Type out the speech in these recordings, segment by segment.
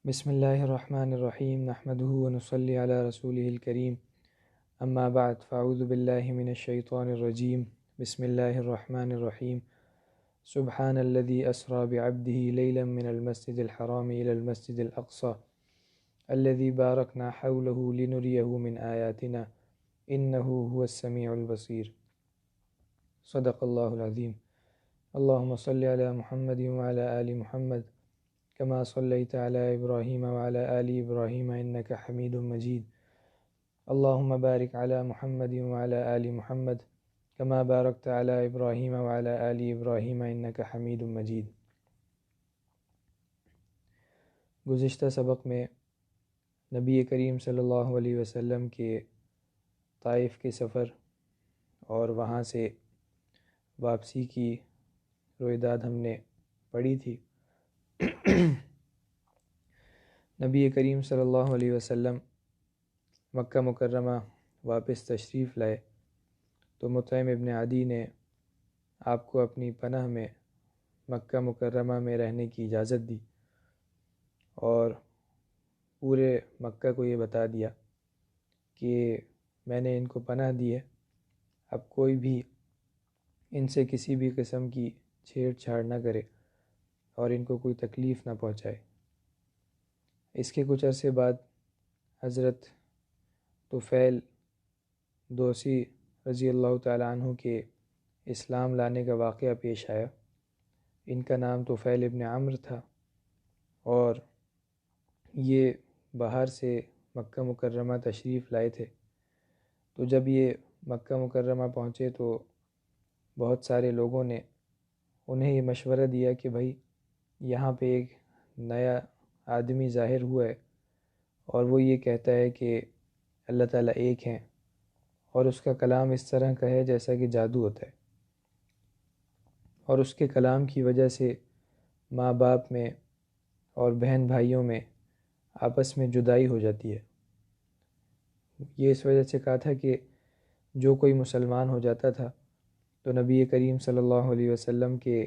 بسم اللہ الرحمن الرحیم نحمدہ ونصلی علی رسولہ الکریم اما بعد فاعوذ باللہ من الشیطان الرجیم بسم اللہ الرحمن الرحیم سبحان الذي اسرى بعبده لیلا من المسجد الحرام الى المسجد الاقصى الذي باركنا حوله لنريه من آیاتنا انه هو السمیع البصیر صدق اللہ العظیم اللہم صلی علی محمد وعلی آل محمد كما صليت على إبراهيم وعلى آل إبراهيم إنك حميد مجيد اللهم بارك على محمد وعلى آل محمد كما باركت على إبراهيم وعلى آل إبراهيم إنك حميد مجيد۔ گزشتہ سبق میں نبی کریم صلی اللہ علیہ وسلم کے طائف کے سفر اور وہاں سے واپسی کی رویداد ہم نے پڑھی تھی۔ نبی کریم صلی اللہ علیہ وسلم مکہ مکرمہ واپس تشریف لائے تو مطعم ابن عدی نے آپ کو اپنی پناہ میں مکہ مکرمہ میں رہنے کی اجازت دی اور پورے مکہ کو یہ بتا دیا کہ میں نے ان کو پناہ دی ہے، اب کوئی بھی ان سے کسی بھی قسم کی چھیڑ چھاڑ نہ کرے اور ان کو کوئی تکلیف نہ پہنچائے۔ اس کے کچھ عرصے بعد حضرت طفیل دوسی رضی اللہ تعالیٰ عنہ کے اسلام لانے کا واقعہ پیش آیا۔ ان کا نام طفیل ابن عمرو تھا اور یہ باہر سے مکہ مکرمہ تشریف لائے تھے۔ تو جب یہ مکہ مکرمہ پہنچے تو بہت سارے لوگوں نے انہیں یہ مشورہ دیا کہ بھائی یہاں پہ ایک نیا آدمی ظاہر ہوا ہے اور وہ یہ کہتا ہے کہ اللہ تعالیٰ ایک ہیں اور اس کا کلام اس طرح کا ہے جیسا کہ جادو ہوتا ہے، اور اس کے کلام کی وجہ سے ماں باپ میں اور بہن بھائیوں میں آپس میں جدائی ہو جاتی ہے۔ یہ اس وجہ سے کہا تھا کہ جو کوئی مسلمان ہو جاتا تھا تو نبی کریم صلی اللہ علیہ وسلم کے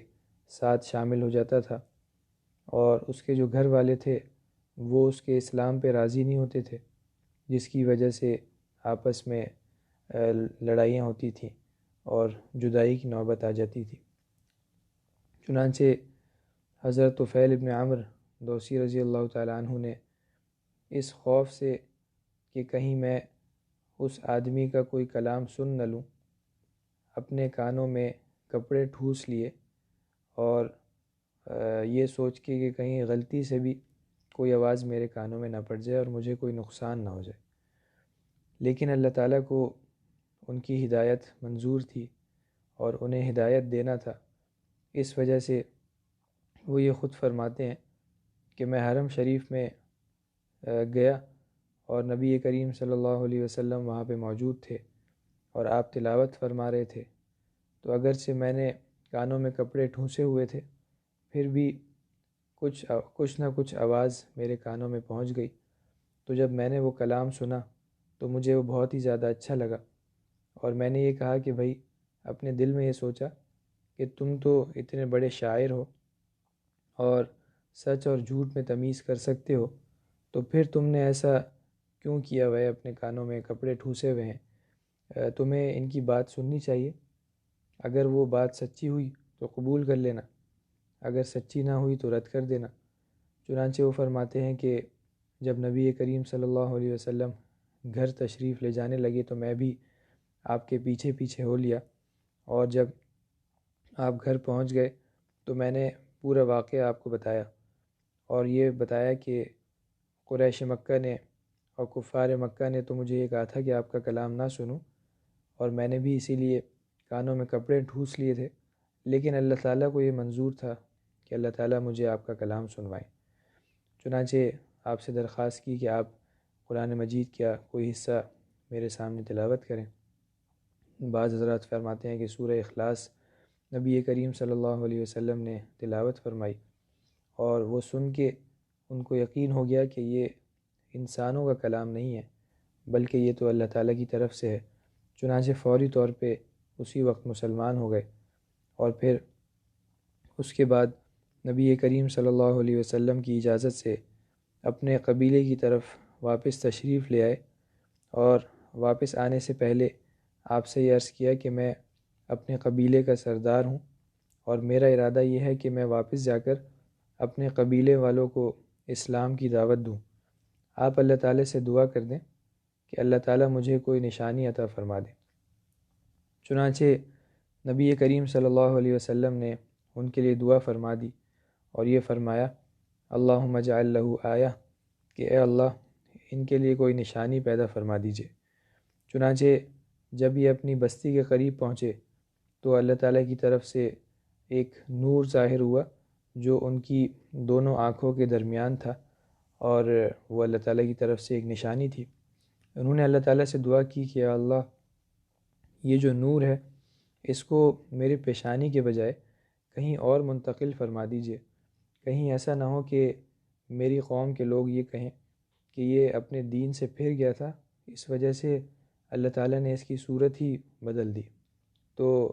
ساتھ شامل ہو جاتا تھا، اور اس کے جو گھر والے تھے وہ اس کے اسلام پہ راضی نہیں ہوتے تھے، جس کی وجہ سے آپس میں لڑائیاں ہوتی تھیں اور جدائی کی نوبت آ جاتی تھی۔ چنانچہ حضرت طفیل ابن عمرو دوسی رضی اللہ تعالیٰ عنہ نے اس خوف سے کہ کہیں میں اس آدمی کا کوئی کلام سن نہ لوں، اپنے کانوں میں کپڑے ٹھوس لیے اور یہ سوچ کے کہ کہیں غلطی سے بھی کوئی آواز میرے کانوں میں نہ پڑ جائے اور مجھے کوئی نقصان نہ ہو جائے، لیکن اللہ تعالیٰ کو ان کی ہدایت منظور تھی اور انہیں ہدایت دینا تھا۔ اس وجہ سے وہ یہ خود فرماتے ہیں کہ میں حرم شریف میں گیا اور نبی کریم صلی اللہ علیہ وسلم وہاں پہ موجود تھے اور آپ تلاوت فرما رہے تھے، تو اگرچہ میں نے کانوں میں کپڑے ٹھونسے ہوئے تھے پھر بھی کچھ نہ کچھ آواز میرے کانوں میں پہنچ گئی۔ تو جب میں نے وہ کلام سنا تو مجھے وہ بہت ہی زیادہ اچھا لگا، اور میں نے یہ کہا کہ بھائی اپنے دل میں یہ سوچا کہ تم تو اتنے بڑے شاعر ہو اور سچ اور جھوٹ میں تمیز کر سکتے ہو، تو پھر تم نے ایسا کیوں کیا ہوا ہے، اپنے کانوں میں کپڑے ٹھوسے ہوئے ہیں، تمہیں ان کی بات سننی چاہیے، اگر وہ بات سچی ہوئی تو قبول کر لینا، اگر سچی نہ ہوئی تو رد کر دینا۔ چنانچہ وہ فرماتے ہیں کہ جب نبی کریم صلی اللہ علیہ وسلم گھر تشریف لے جانے لگے تو میں بھی آپ کے پیچھے پیچھے ہو لیا، اور جب آپ گھر پہنچ گئے تو میں نے پورا واقعہ آپ کو بتایا اور یہ بتایا کہ قریش مکہ نے اور کفار مکہ نے تو مجھے یہ کہا تھا کہ آپ کا کلام نہ سنوں، اور میں نے بھی اسی لیے کانوں میں کپڑے ٹھوس لیے تھے، لیکن اللہ تعالیٰ کو یہ منظور تھا کہ اللہ تعالیٰ مجھے آپ کا کلام سنوائیں۔ چنانچہ آپ سے درخواست کی کہ آپ قرآن مجید کا کوئی حصہ میرے سامنے تلاوت کریں۔ بعض حضرات فرماتے ہیں کہ سورہ اخلاص نبی کریم صلی اللہ علیہ وسلم نے تلاوت فرمائی، اور وہ سن کے ان کو یقین ہو گیا کہ یہ انسانوں کا کلام نہیں ہے بلکہ یہ تو اللہ تعالیٰ کی طرف سے ہے۔ چنانچہ فوری طور پہ اسی وقت مسلمان ہو گئے، اور پھر اس کے بعد نبی کریم صلی اللہ علیہ وسلم کی اجازت سے اپنے قبیلے کی طرف واپس تشریف لے آئے، اور واپس آنے سے پہلے آپ سے یہ عرض کیا کہ میں اپنے قبیلے کا سردار ہوں، اور میرا ارادہ یہ ہے کہ میں واپس جا کر اپنے قبیلے والوں کو اسلام کی دعوت دوں۔ آپ اللہ تعالیٰ سے دعا کر دیں کہ اللہ تعالیٰ مجھے کوئی نشانی عطا فرما دے۔ چنانچہ نبی کریم صلی اللہ علیہ وسلم نے ان کے لیے دعا فرما دی اور یہ فرمایا، اللہم اجعل لہ آیہ، کہ اے اللہ ان کے لیے کوئی نشانی پیدا فرما دیجئے۔ چنانچہ جب یہ اپنی بستی کے قریب پہنچے تو اللہ تعالیٰ کی طرف سے ایک نور ظاہر ہوا جو ان کی دونوں آنکھوں کے درمیان تھا، اور وہ اللہ تعالیٰ کی طرف سے ایک نشانی تھی۔ انہوں نے اللہ تعالیٰ سے دعا کی کہ یا اللہ یہ جو نور ہے اس کو میرے پیشانی کے بجائے کہیں اور منتقل فرما دیجئے، کہیں ایسا نہ ہو کہ میری قوم کے لوگ یہ کہیں کہ یہ اپنے دین سے پھر گیا تھا، اس وجہ سے اللہ تعالیٰ نے اس کی صورت ہی بدل دی۔ تو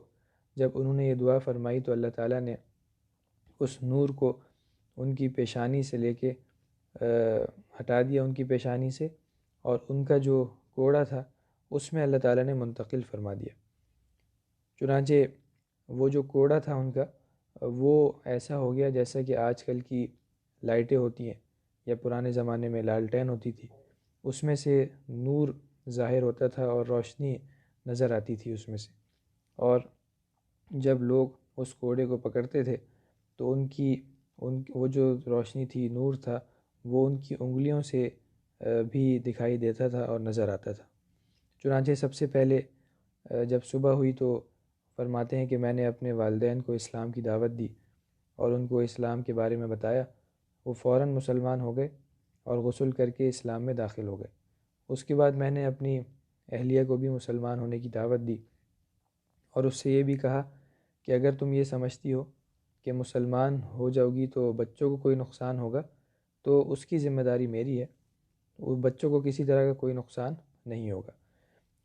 جب انہوں نے یہ دعا فرمائی تو اللہ تعالیٰ نے اس نور کو ان کی پیشانی سے لے کے ہٹا دیا ان کی پیشانی سے، اور ان کا جو کوڑا تھا اس میں اللہ تعالیٰ نے منتقل فرما دیا۔ چنانچہ وہ جو کوڑا تھا ان کا وہ ایسا ہو گیا جیسا کہ آج کل کی لائٹیں ہوتی ہیں یا پرانے زمانے میں لالٹین ہوتی تھی، اس میں سے نور ظاہر ہوتا تھا اور روشنی نظر آتی تھی اس میں سے، اور جب لوگ اس کوڑے کو پکڑتے تھے تو وہ جو روشنی تھی، نور تھا، وہ ان کی انگلیوں سے بھی دکھائی دیتا تھا اور نظر آتا تھا۔ چنانچہ سب سے پہلے جب صبح ہوئی تو فرماتے ہیں کہ میں نے اپنے والدین کو اسلام کی دعوت دی اور ان کو اسلام کے بارے میں بتایا، وہ فوراً مسلمان ہو گئے اور غسل کر کے اسلام میں داخل ہو گئے۔ اس کے بعد میں نے اپنی اہلیہ کو بھی مسلمان ہونے کی دعوت دی اور اس سے یہ بھی کہا کہ اگر تم یہ سمجھتی ہو کہ مسلمان ہو جاؤ گی تو بچوں کو کوئی نقصان ہوگا تو اس کی ذمہ داری میری ہے، وہ بچوں کو کسی طرح کا کوئی نقصان نہیں ہوگا۔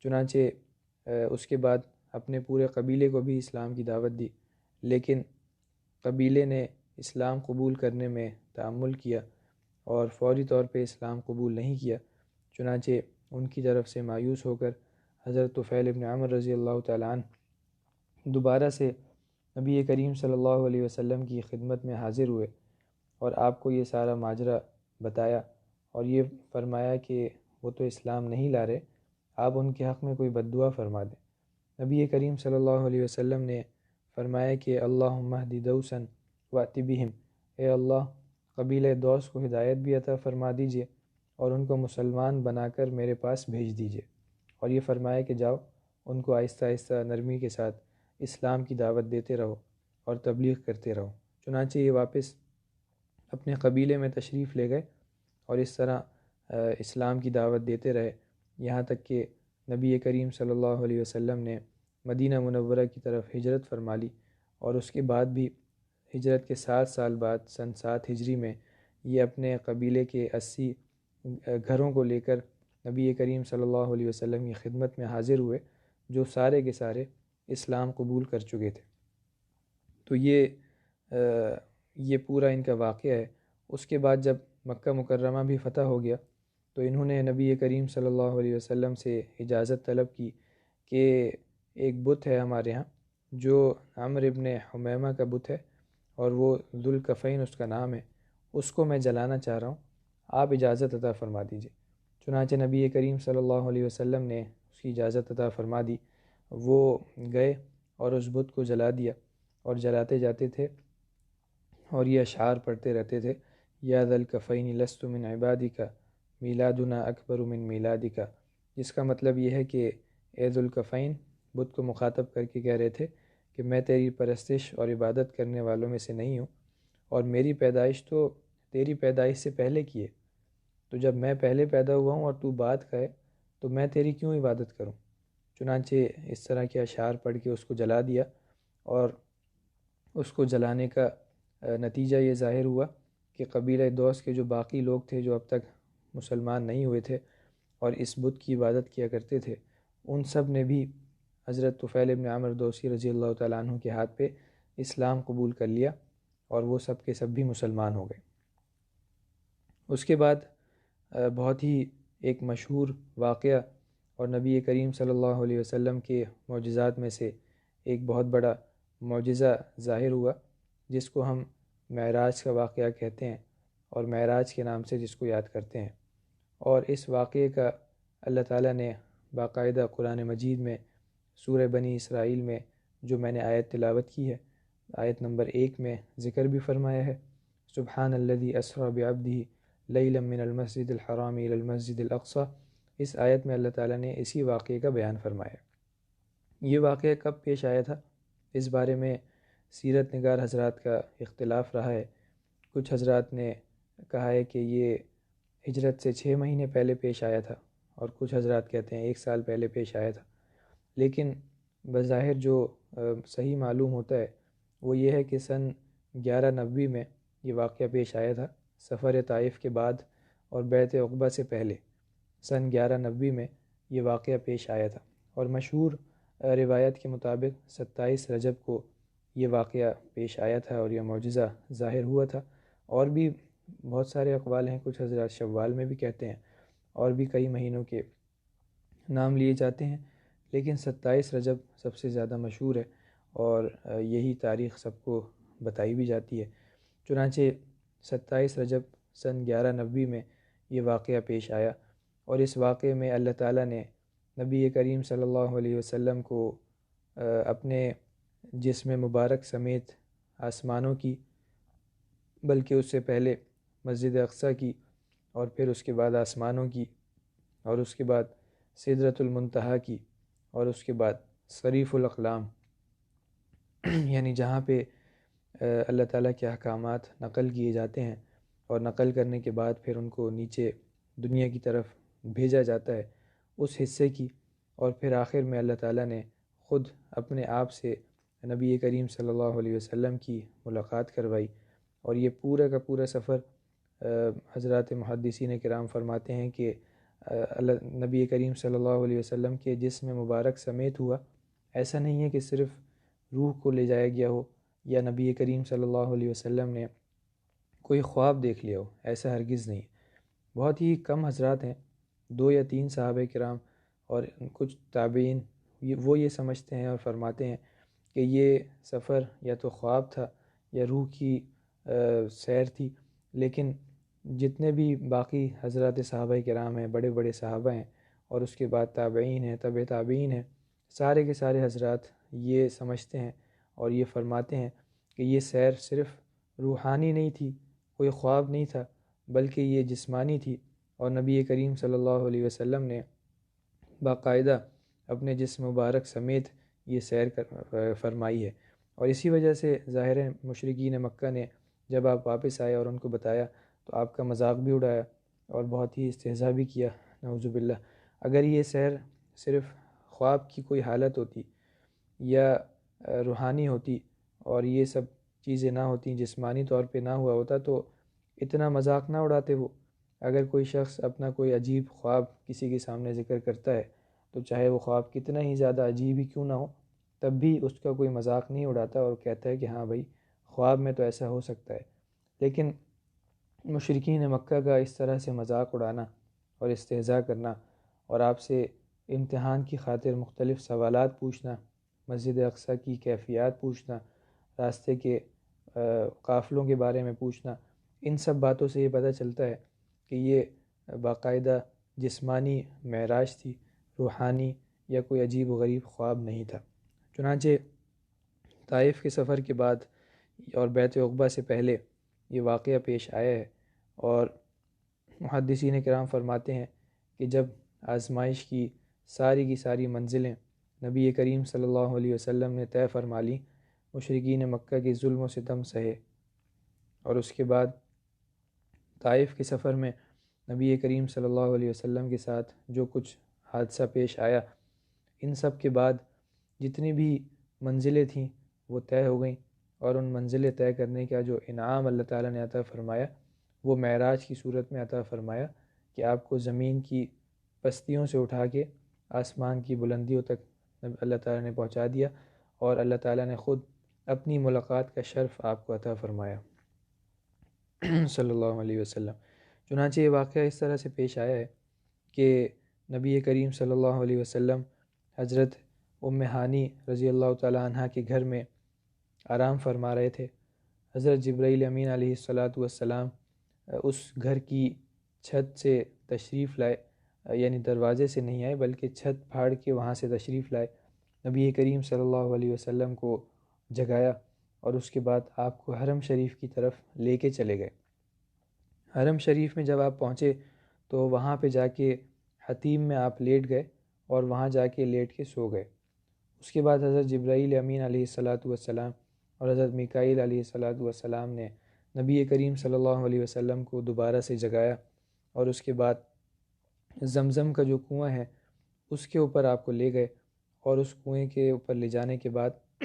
چنانچہ اس کے بعد اپنے پورے قبیلے کو بھی اسلام کی دعوت دی، لیکن قبیلے نے اسلام قبول کرنے میں تعامل کیا اور فوری طور پہ اسلام قبول نہیں کیا۔ چنانچہ ان کی طرف سے مایوس ہو کر حضرت طفیل ابن عمر رضی اللہ تعالیٰ عنہ دوبارہ سے نبی کریم صلی اللہ علیہ وسلم کی خدمت میں حاضر ہوئے اور آپ کو یہ سارا ماجرا بتایا اور یہ فرمایا کہ وہ تو اسلام نہیں لا رہے، آپ ان کے حق میں کوئی بد دعا فرما دیں۔ نبی کریم صلی اللہ علیہ وسلم نے فرمایا کہ اللہم اہد دوسا وأت بہم، اے اللہ قبیلہ دوس کو ہدایت بھی عطا فرما دیجئے اور ان کو مسلمان بنا کر میرے پاس بھیج دیجئے، اور یہ فرمایا کہ جاؤ ان کو آہستہ آہستہ نرمی کے ساتھ اسلام کی دعوت دیتے رہو اور تبلیغ کرتے رہو۔ چنانچہ یہ واپس اپنے قبیلے میں تشریف لے گئے اور اس طرح اسلام کی دعوت دیتے رہے، یہاں تک کہ نبی کریم صلی اللہ علیہ وسلم نے مدینہ منورہ کی طرف ہجرت فرما لی، اور اس کے بعد بھی ہجرت کے 7 سال بعد سن 7 ہجری میں یہ اپنے قبیلے کے 80 گھروں کو لے کر نبی کریم صلی اللہ علیہ وسلم کی خدمت میں حاضر ہوئے، جو سارے کے سارے اسلام قبول کر چکے تھے۔ تو یہ پورا ان کا واقعہ ہے۔ اس کے بعد جب مکہ مکرمہ بھی فتح ہو گیا تو انہوں نے نبی کریم صلی اللہ علیہ وسلم سے اجازت طلب کی کہ ایک بت ہے ہمارے ہاں جو عمرو ابن حمیمہ کا بت ہے اور وہ ذوالکفین اس کا نام ہے، اس کو میں جلانا چاہ رہا ہوں، آپ اجازت عطا فرما دیجئے۔ چنانچہ نبی کریم صلی اللہ علیہ وسلم نے اس کی اجازت عطا فرما دی، وہ گئے اور اس بت کو جلا دیا، اور جلاتے جاتے تھے اور یہ اشعار پڑھتے رہتے تھے، یا ذا الکفین لست من عبادک میلادنا اکبر من میلادک، جس کا مطلب یہ ہے کہ اے ذوالکفین، بت کو مخاطب کر کے کہہ رہے تھے کہ میں تیری پرستش اور عبادت کرنے والوں میں سے نہیں ہوں، اور میری پیدائش تو تیری پیدائش سے پہلے کی ہے، تو جب میں پہلے پیدا ہوا ہوں اور تو بعد کا ہے تو میں تیری کیوں عبادت کروں۔ چنانچہ اس طرح کے اشعار پڑھ کے اس کو جلا دیا، اور اس کو جلانے کا نتیجہ یہ ظاہر ہوا کہ قبیلہ دوس کے جو باقی لوگ تھے جو اب تک مسلمان نہیں ہوئے تھے اور اس بت کی عبادت کیا کرتے تھے، ان سب نے بھی حضرت طفیل ابن عمر دوسی رضی اللہ تعالیٰ عنہ کے ہاتھ پہ اسلام قبول کر لیا، اور وہ سب کے سب بھی مسلمان ہو گئے۔ اس کے بعد بہت ہی ایک مشہور واقعہ اور نبی کریم صلی اللہ علیہ وسلم کے معجزات میں سے ایک بہت بڑا معجزہ ظاہر ہوا، جس کو ہم معراج کا واقعہ کہتے ہیں اور معراج کے نام سے جس کو یاد کرتے ہیں۔ اور اس واقعے کا اللہ تعالیٰ نے باقاعدہ قرآن مجید میں سورہ بنی اسرائیل میں جو میں نے آیت تلاوت کی ہے، آیت نمبر 1 میں ذکر بھی فرمایا ہے، سبحان الذی اسری بعبدہ لیلا من المسجد الحرام الی المسجد الاقصی۔ اس آیت میں اللہ تعالیٰ نے اسی واقعے کا بیان فرمایا۔ یہ واقعہ کب پیش آیا تھا، اس بارے میں سیرت نگار حضرات کا اختلاف رہا ہے۔ کچھ حضرات نے کہا ہے کہ یہ ہجرت سے 6 مہینے پہلے پیش آیا تھا، اور کچھ حضرات کہتے ہیں 1 سال پہلے پیش آیا تھا۔ لیکن بظاہر جو صحیح معلوم ہوتا ہے وہ یہ ہے کہ سن 1190 میں یہ واقعہ پیش آیا تھا، سفر طائف کے بعد اور بیعت عقبہ سے پہلے سن 1190 میں یہ واقعہ پیش آیا تھا، اور مشہور روایت کے مطابق 27 رجب کو یہ واقعہ پیش آیا تھا اور یہ معجزہ ظاہر ہوا تھا۔ اور بھی بہت سارے اقوال ہیں، کچھ حضرات شوال میں بھی کہتے ہیں، اور بھی کئی مہینوں کے نام لیے جاتے ہیں، لیکن 27 رجب سب سے زیادہ مشہور ہے اور یہی تاریخ سب کو بتائی بھی جاتی ہے۔ چنانچہ 27 رجب سن 1190 میں یہ واقعہ پیش آیا، اور اس واقعے میں اللہ تعالیٰ نے نبی کریم صلی اللہ علیہ وسلم کو اپنے جسم مبارک سمیت آسمانوں کی، بلکہ اس سے پہلے مسجد اقصیٰ کی، اور پھر اس کے بعد آسمانوں کی، اور اس کے بعد سدرۃ المنتہا کی، اور اس کے بعد صریف الاقلام یعنی جہاں پہ اللہ تعالیٰ کے احکامات نقل کیے جاتے ہیں، اور نقل کرنے کے بعد پھر ان کو نیچے دنیا کی طرف بھیجا جاتا ہے، اس حصے کی، اور پھر آخر میں اللہ تعالیٰ نے خود اپنے آپ سے نبی کریم صلی اللہ علیہ وسلم کی ملاقات کروائی۔ اور یہ پورا کا پورا سفر حضرات محدثین کرام فرماتے ہیں کہ نبی کریم صلی اللہ علیہ وسلم کے جسم مبارک سمیت ہوا۔ ایسا نہیں ہے کہ صرف روح کو لے جایا گیا ہو، یا نبی کریم صلی اللہ علیہ وسلم نے کوئی خواب دیکھ لیا ہو، ایسا ہرگز نہیں۔ بہت ہی کم حضرات ہیں، 2 یا 3 صحابہ کرام اور کچھ تابعین، وہ یہ سمجھتے ہیں اور فرماتے ہیں کہ یہ سفر یا تو خواب تھا یا روح کی سیر تھی۔ لیکن جتنے بھی باقی حضرات صحابہ کرام ہیں، بڑے بڑے صحابہ ہیں، اور اس کے بعد تابعین ہیں، تبع تابعین ہیں، سارے کے سارے حضرات یہ سمجھتے ہیں اور یہ فرماتے ہیں کہ یہ سیر صرف روحانی نہیں تھی، کوئی خواب نہیں تھا، بلکہ یہ جسمانی تھی، اور نبی کریم صلی اللہ علیہ وسلم نے باقاعدہ اپنے جسم مبارک سمیت یہ سیر فرمائی ہے۔ اور اسی وجہ سے ظاہر ہے مشرکین مکہ نے جب آپ واپس آئے اور ان کو بتایا تو آپ کا مذاق بھی اڑایا اور بہت ہی استہزاء بھی کیا، نعوذ باللہ۔ اگر یہ سیر صرف خواب کی کوئی حالت ہوتی یا روحانی ہوتی اور یہ سب چیزیں نہ ہوتیں، جسمانی طور پہ نہ ہوا ہوتا، تو اتنا مذاق نہ اڑاتے وہ۔ اگر کوئی شخص اپنا کوئی عجیب خواب کسی کے سامنے ذکر کرتا ہے تو چاہے وہ خواب کتنا ہی زیادہ عجیب ہی کیوں نہ ہو، تب بھی اس کا کوئی مذاق نہیں اڑاتا اور کہتا ہے کہ ہاں بھائی خواب میں تو ایسا ہو سکتا ہے۔ لیکن مشرکین مکہ کا اس طرح سے مذاق اڑانا اور استہزاء کرنا، اور آپ سے امتحان کی خاطر مختلف سوالات پوچھنا، مسجد اقصیٰ کی کیفیات پوچھنا، راستے کے قافلوں کے بارے میں پوچھنا، ان سب باتوں سے یہ پتہ چلتا ہے کہ یہ باقاعدہ جسمانی معراج تھی، روحانی یا کوئی عجیب و غریب خواب نہیں تھا۔ چنانچہ طائف کے سفر کے بعد اور بیعت عقبہ سے پہلے یہ واقعہ پیش آیا ہے، اور محدثین کرام فرماتے ہیں کہ جب آزمائش کی ساری منزلیں نبی کریم صلی اللہ علیہ وسلم نے طے فرما لیں، مشرکین مکہ کے ظلم و ستم سہے، اور اس کے بعد طائف کے سفر میں نبی کریم صلی اللہ علیہ وسلم کے ساتھ جو کچھ حادثہ پیش آیا، ان سب کے بعد جتنی بھی منزلیں تھیں وہ طے ہو گئیں، اور ان منزلیں طے کرنے کا جو انعام اللہ تعالیٰ نے عطا فرمایا وہ معراج کی صورت میں عطا فرمایا کہ آپ کو زمین کی پستیوں سے اٹھا کے آسمان کی بلندیوں تک اللہ تعالیٰ نے پہنچا دیا، اور اللہ تعالیٰ نے خود اپنی ملاقات کا شرف آپ کو عطا فرمایا صلی اللہ علیہ وسلم۔ چنانچہ یہ واقعہ اس طرح سے پیش آیا ہے کہ نبی کریم صلی اللہ علیہ وسلم حضرت ام ہانی رضی اللہ تعالیٰ عنہ کے گھر میں آرام فرما رہے تھے۔ حضرت جبرائیل امین علیہ الصلاۃ والسلام اس گھر کی چھت سے تشریف لائے، یعنی دروازے سے نہیں آئے بلکہ چھت پھاڑ کے وہاں سے تشریف لائے، نبی کریم صلی اللہ علیہ وسلم کو جگایا اور اس کے بعد آپ کو حرم شریف کی طرف لے کے چلے گئے۔ حرم شریف میں جب آپ پہنچے تو وہاں پہ جا کے حتیم میں آپ لیٹ گئے اور وہاں جا کے لیٹ کے سو گئے۔ اس کے بعد حضرت جبرائیل امین علیہ الصلاۃ والسلام اور حضرت میکائیل علیہ الصلاۃ والسلام نے نبی کریم صلی اللہ علیہ وسلم کو دوبارہ سے جگایا اور اس کے بعد زمزم کا جو کنواں ہے اس کے اوپر آپ کو لے گئے، اور اس کنویں کے اوپر لے جانے کے بعد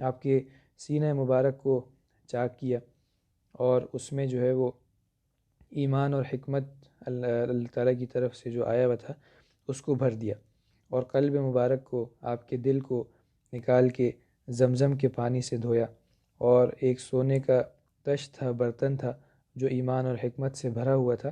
آپ کے سینہ مبارک کو چاک کیا، اور اس میں جو ہے وہ ایمان اور حکمت اللہ تعالیٰ کی طرف سے جو آیا ہوا تھا اس کو بھر دیا، اور قلب مبارک کو، آپ کے دل کو نکال کے زمزم کے پانی سے دھویا، اور ایک سونے کا تش تھا، برتن تھا جو ایمان اور حکمت سے بھرا ہوا تھا،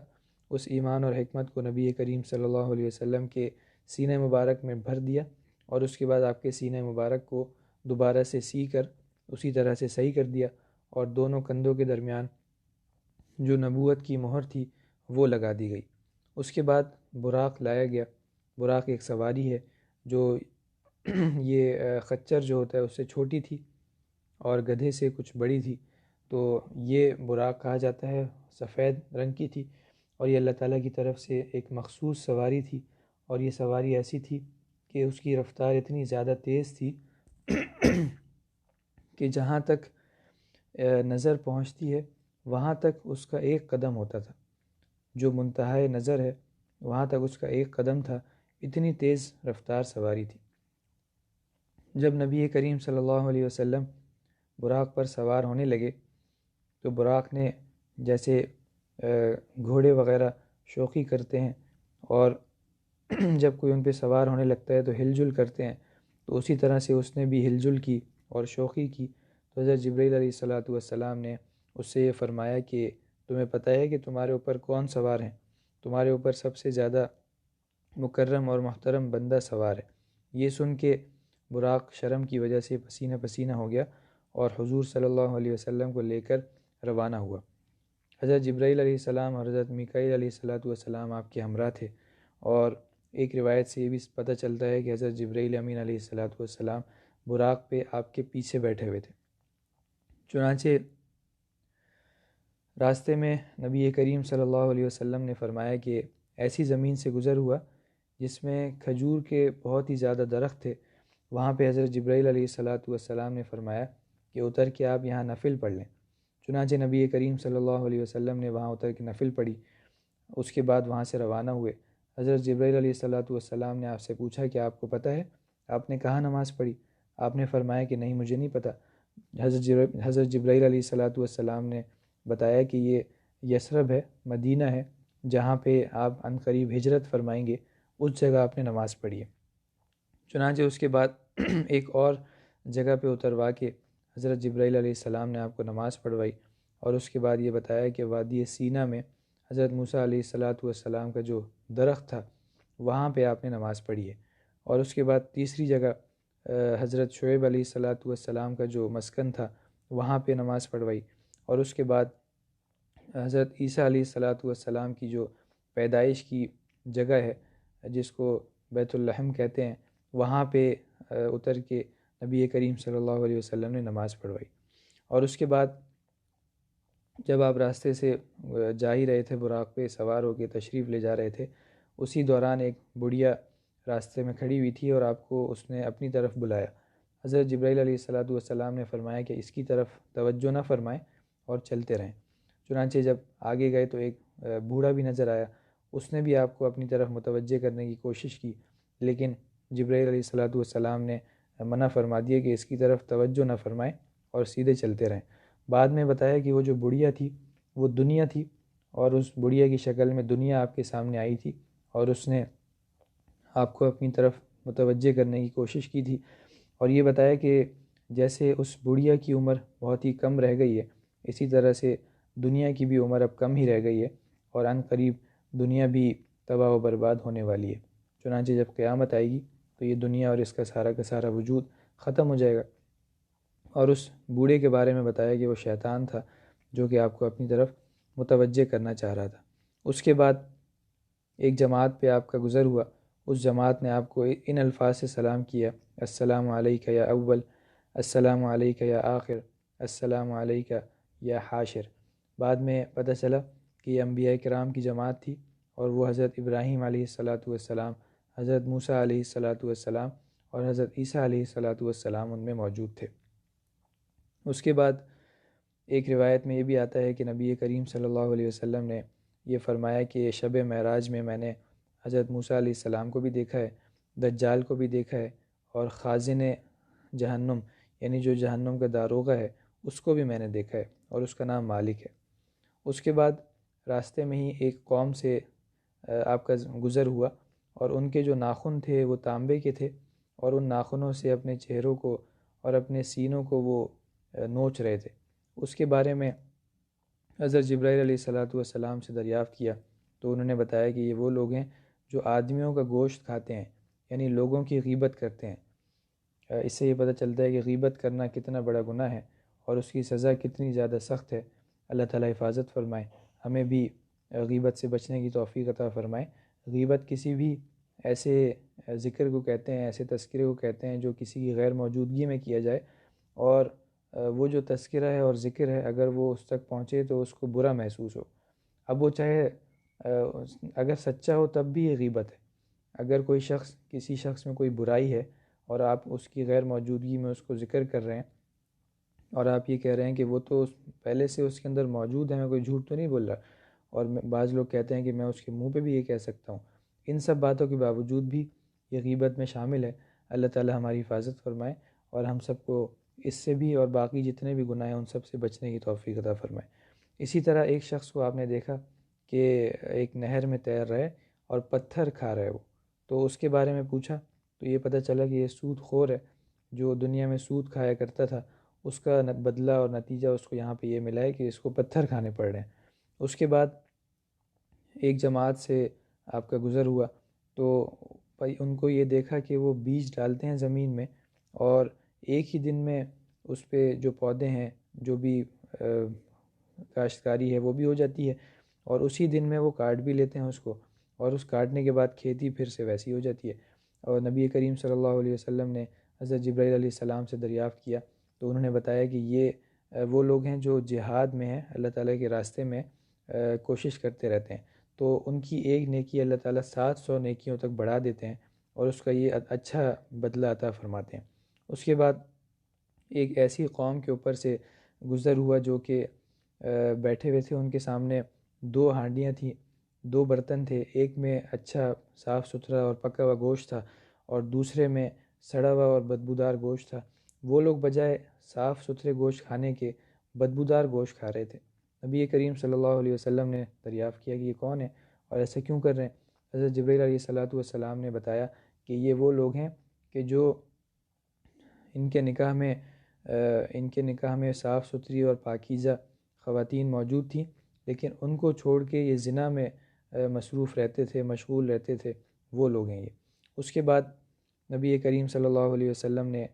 اس ایمان اور حکمت کو نبی کریم صلی اللہ علیہ وسلم کے سینہ مبارک میں بھر دیا، اور اس کے بعد آپ کے سینہ مبارک کو دوبارہ سے سی کر اسی طرح سے صحیح کر دیا، اور دونوں کندھوں کے درمیان جو نبوت کی مہر تھی وہ لگا دی گئی۔ اس کے بعد براق لایا گیا۔ براق ایک سواری ہے جو یہ خچر جو ہوتا ہے اس سے چھوٹی تھی اور گدھے سے کچھ بڑی تھی، تو یہ براق کہا جاتا ہے، سفید رنگ کی تھی، اور یہ اللہ تعالیٰ کی طرف سے ایک مخصوص سواری تھی، اور یہ سواری ایسی تھی کہ اس کی رفتار اتنی زیادہ تیز تھی کہ جہاں تک نظر پہنچتی ہے وہاں تک اس کا ایک قدم ہوتا تھا، جو منتہائے نظر ہے وہاں تک اس کا ایک قدم تھا، اتنی تیز رفتار سواری تھی۔ جب نبی کریم صلی اللہ علیہ وسلم براق پر سوار ہونے لگے تو براق نے جیسے گھوڑے وغیرہ شوخی کرتے ہیں اور جب کوئی ان پہ سوار ہونے لگتا ہے تو ہل جل کرتے ہیں، تو اسی طرح سے اس نے بھی ہل جل کی اور شوخی کی، تو حضرت جبرائیل علیہ الصلاۃ والسلام نے اس سے یہ فرمایا کہ تمہیں پتہ ہے کہ تمہارے اوپر کون سوار ہیں؟ تمہارے اوپر سب سے زیادہ مکرم اور محترم بندہ سوار ہے۔ یہ سن کے براق شرم کی وجہ سے پسینہ پسینہ ہو گیا اور حضور صلی اللہ علیہ وسلم کو لے کر روانہ ہوا۔ حضرت جبرائیل علیہ السلام اور حضرت میکائیل علیہ الصلاۃ والسلام آپ کے ہمراہ تھے، اور ایک روایت سے یہ بھی پتہ چلتا ہے کہ حضرت جبرائیل امین علیہ الصلاۃ والسلام براق پہ آپ کے پیچھے بیٹھے ہوئے تھے۔ چنانچہ راستے میں نبی کریم صلی اللہ علیہ وسلم نے فرمایا کہ ایسی زمین سے گزر ہوا جس میں کھجور کے بہت ہی زیادہ درخت تھے، وہاں پہ حضرت جبرائیل علیہ الصلاۃ والسلام نے فرمایا کہ اتر کے آپ یہاں نفل پڑھ لیں۔ چنانچہ نبی کریم صلی اللہ علیہ وسلم نے وہاں اتر کے نفل پڑھی، اس کے بعد وہاں سے روانہ ہوئے۔ حضرت جبرائیل علیہ الصلاۃ والسلام نے آپ سے پوچھا کہ آپ کو پتہ ہے؟ آپ نے کہاں نماز پڑھی؟ آپ نے فرمایا کہ نہیں، مجھے نہیں پتہ۔ حضرت جبرائیل علیہ الصلاۃ والسلام نے بتایا کہ یہ یثرب ہے، مدینہ ہے، جہاں پہ آپ عنقریب ہجرت فرمائیں گے، اس جگہ آپ نے نماز پڑھی ہے۔ چنانچہ اس کے بعد ایک اور جگہ پہ اتروا کے حضرت جبرائیل علیہ السلام نے آپ کو نماز پڑھوائی، اور اس کے بعد یہ بتایا کہ وادی سینا میں حضرت موسیٰ علیہ الصلاۃ والسلام کا جو درخت تھا وہاں پہ آپ نے نماز پڑھی ہے، اور اس کے بعد تیسری جگہ حضرت شعیب علیہ الصلاۃ والسلام کا جو مسکن تھا وہاں پہ نماز پڑھوائی، اور اس کے بعد حضرت عیسیٰ علیہ الصلاۃ والسلام کی جو پیدائش کی جگہ ہے جس کو بیت الحم کہتے ہیں، وہاں پہ اتر کے نبی کریم صلی اللہ علیہ وسلم نے نماز پڑھوائی۔ اور اس کے بعد جب آپ راستے سے جا ہی رہے تھے، براق پہ سوار ہو کے تشریف لے جا رہے تھے، اسی دوران ایک بڑھیا راستے میں کھڑی ہوئی تھی اور آپ کو اس نے اپنی طرف بلایا۔ حضرت جبرائیل علیہ الصلاۃ والسلام نے فرمایا کہ اس کی طرف توجہ نہ فرمائیں اور چلتے رہیں۔ چنانچہ جب آگے گئے تو ایک بوڑھا بھی نظر آیا، اس نے بھی آپ کو اپنی طرف متوجہ کرنے کی کوشش کی، لیکن جبرائیل علیہ الصلاۃ والسلام نے منع فرما دیا کہ اس کی طرف توجہ نہ فرمائیں اور سیدھے چلتے رہیں۔ بعد میں بتایا کہ وہ جو بڑھیا تھی وہ دنیا تھی، اور اس بڑھیا کی شکل میں دنیا آپ کے سامنے آئی تھی، اور اس نے آپ کو اپنی طرف متوجہ کرنے کی کوشش کی تھی، اور یہ بتایا کہ جیسے اس بڑھیا کی عمر بہت ہی کم رہ گئی ہے، اسی طرح سے دنیا کی بھی عمر اب کم ہی رہ گئی ہے، اور عن قریب دنیا بھی تباہ و برباد ہونے والی ہے۔ چنانچہ جب قیامت آئے گی تو یہ دنیا اور اس کا سارا وجود ختم ہو جائے گا۔ اور اس بوڑھے کے بارے میں بتایا کہ وہ شیطان تھا جو کہ آپ کو اپنی طرف متوجہ کرنا چاہ رہا تھا۔ اس کے بعد ایک جماعت پہ آپ کا گزر ہوا، اس جماعت نے آپ کو ان الفاظ سے سلام کیا: السلام علیکہ یا اول، السلام علیکہ یا آخر، السلام علیکہ یا حاشر۔ بعد میں پتہ چلا کہ یہ انبیاء کرام کی جماعت تھی، اور وہ حضرت ابراہیم علیہ السلام، حضرت موسیٰ علیہ السلام اور حضرت عیسیٰ علیہ السلام ان میں موجود تھے۔ اس کے بعد ایک روایت میں یہ بھی آتا ہے کہ نبی کریم صلی اللہ علیہ وسلم نے یہ فرمایا کہ شب معراج میں نے حضرت موسیٰ علیہ السلام کو بھی دیکھا ہے، دجال کو بھی دیکھا ہے، اور خازن جہنم یعنی جو جہنم کا داروغہ ہے اس کو بھی میں نے دیکھا ہے، اور اس کا نام مالک ہے۔ اس کے بعد راستے میں ہی ایک قوم سے آپ کا گزر ہوا، اور ان کے جو ناخن تھے وہ تانبے کے تھے، اور ان ناخنوں سے اپنے چہروں کو اور اپنے سینوں کو وہ نوچ رہے تھے۔ اس کے بارے میں حضرت جبرائیل علیہ السلام سے دریافت کیا تو انہوں نے بتایا کہ یہ وہ لوگ ہیں جو آدمیوں کا گوشت کھاتے ہیں، یعنی لوگوں کی غیبت کرتے ہیں۔ اس سے یہ پتہ چلتا ہے کہ غیبت کرنا کتنا بڑا گناہ ہے اور اس کی سزا کتنی زیادہ سخت ہے۔ اللہ تعالیٰ حفاظت فرمائے، ہمیں بھی غیبت سے بچنے کی توفیق عطا فرمائے۔ غیبت کسی بھی ایسے ذکر کو کہتے ہیں، ایسے تذکرے کو کہتے ہیں جو کسی کی غیر موجودگی میں کیا جائے، اور وہ جو تذکرہ ہے اور ذکر ہے اگر وہ اس تک پہنچے تو اس کو برا محسوس ہو، اب وہ چاہے اگر سچا ہو تب بھی یہ غیبت ہے۔ اگر کوئی شخص کسی شخص میں کوئی برائی ہے اور آپ اس کی غیر موجودگی میں اس کو ذکر کر رہے ہیں، اور آپ یہ کہہ رہے ہیں کہ وہ تو پہلے سے اس کے اندر موجود ہے، میں کوئی جھوٹ تو نہیں بول رہا، اور بعض لوگ کہتے ہیں کہ میں اس کے منہ پہ بھی یہ کہہ سکتا ہوں، ان سب باتوں کے باوجود بھی یہ غیبت میں شامل ہے۔ اللہ تعالیٰ ہماری حفاظت فرمائے اور ہم سب کو اس سے بھی اور باقی جتنے بھی گناہ ہیں ان سب سے بچنے کی توفیق عطا فرمائے۔ اسی طرح ایک شخص کو آپ نے دیکھا کہ ایک نہر میں تیر رہے اور پتھر کھا رہے وہ، تو اس کے بارے میں پوچھا تو یہ پتہ چلا کہ یہ سود خور ہے، جو دنیا میں سود کھایا کرتا تھا، اس کا بدلہ اور نتیجہ اس کو یہاں پہ یہ ملا ہے کہ اس کو پتھر کھانے پڑ رہے ہیں۔ اس کے بعد ایک جماعت سے آپ کا گزر ہوا تو ان کو یہ دیکھا کہ وہ بیج ڈالتے ہیں زمین میں، اور ایک ہی دن میں اس پہ جو پودے ہیں، جو بھی کاشتکاری ہے وہ بھی ہو جاتی ہے، اور اسی دن میں وہ کاٹ بھی لیتے ہیں اس کو، اور اس کاٹنے کے بعد کھیتی پھر سے ویسی ہو جاتی ہے۔ اور نبی کریم صلی اللہ علیہ وسلم نے حضرت جبرائیل علیہ السلام سے دریافت کیا تو انہوں نے بتایا کہ یہ وہ لوگ ہیں جو جہاد میں ہیں، اللہ تعالیٰ کے راستے میں کوشش کرتے رہتے ہیں، تو ان کی ایک نیکی اللہ تعالیٰ 700 نیکیوں تک بڑھا دیتے ہیں، اور اس کا یہ اچھا بدلہ عطا فرماتے ہیں۔ اس کے بعد ایک ایسی قوم کے اوپر سے گزر ہوا جو کہ بیٹھے ہوئے تھے، ان کے سامنے 2 ہانڈیاں تھیں، 2 برتن تھے، ایک میں اچھا صاف ستھرا اور پکا ہوا گوشت تھا، اور دوسرے میں سڑا ہوا اور بدبودار گوشت تھا۔ وہ لوگ بجائے صاف ستھرے گوشت کھانے کے بدبودار گوشت کھا رہے تھے۔ نبی کریم صلی اللہ علیہ وسلم نے دریافت کیا کہ یہ کون ہے اور ایسا کیوں کر رہے ہیں؟ حضرت جبرائیل علیہ السلام نے بتایا کہ یہ وہ لوگ ہیں کہ جو ان کے نکاح میں صاف ستھری اور پاکیزہ خواتین موجود تھیں، لیکن ان کو چھوڑ کے یہ زنا میں مصروف رہتے تھے، مشغول رہتے تھے، وہ لوگ ہیں یہ۔ اس کے بعد نبی کریم صلی اللہ علیہ وسلم نے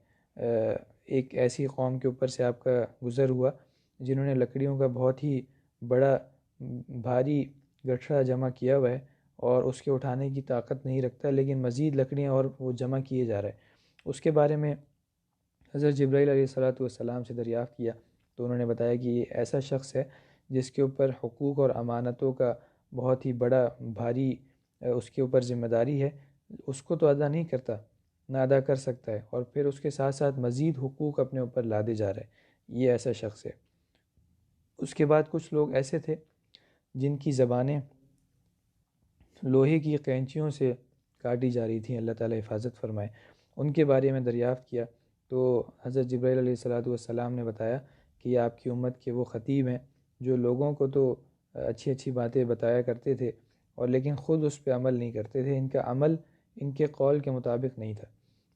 ایک ایسی قوم کے اوپر سے آپ کا گزر ہوا جنہوں نے لکڑیوں کا بہت ہی بڑا بھاری گٹھڑا جمع کیا ہوا ہے، اور اس کے اٹھانے کی طاقت نہیں رکھتا، لیکن مزید لکڑیاں اور وہ جمع کیے جا رہے ہیں۔ اس کے بارے میں حضرت جبرائیل علیہ السلام سے دریافت کیا تو انہوں نے بتایا کہ یہ ایسا شخص ہے جس کے اوپر حقوق اور امانتوں کا بہت ہی بڑا بھاری اس کے اوپر ذمہ داری ہے، اس کو تو ادا نہیں کرتا، نہ ادا کر سکتا ہے، اور پھر اس کے ساتھ ساتھ مزید حقوق اپنے اوپر لادے جا رہے ہیں، یہ ایسا شخص ہے۔ اس کے بعد کچھ لوگ ایسے تھے جن کی زبانیں لوہے کی قینچیوں سے کاٹی جا رہی تھیں، اللہ تعالیٰ حفاظت فرمائے۔ ان کے بارے میں دریافت کیا تو حضرت جبرائیل علیہ السلام نے بتایا کہ یہ آپ کی امت کے وہ خطیب ہیں جو لوگوں کو تو اچھی اچھی باتیں بتایا کرتے تھے، اور لیکن خود اس پہ عمل نہیں کرتے تھے، ان کا عمل ان کے قول کے مطابق نہیں تھا،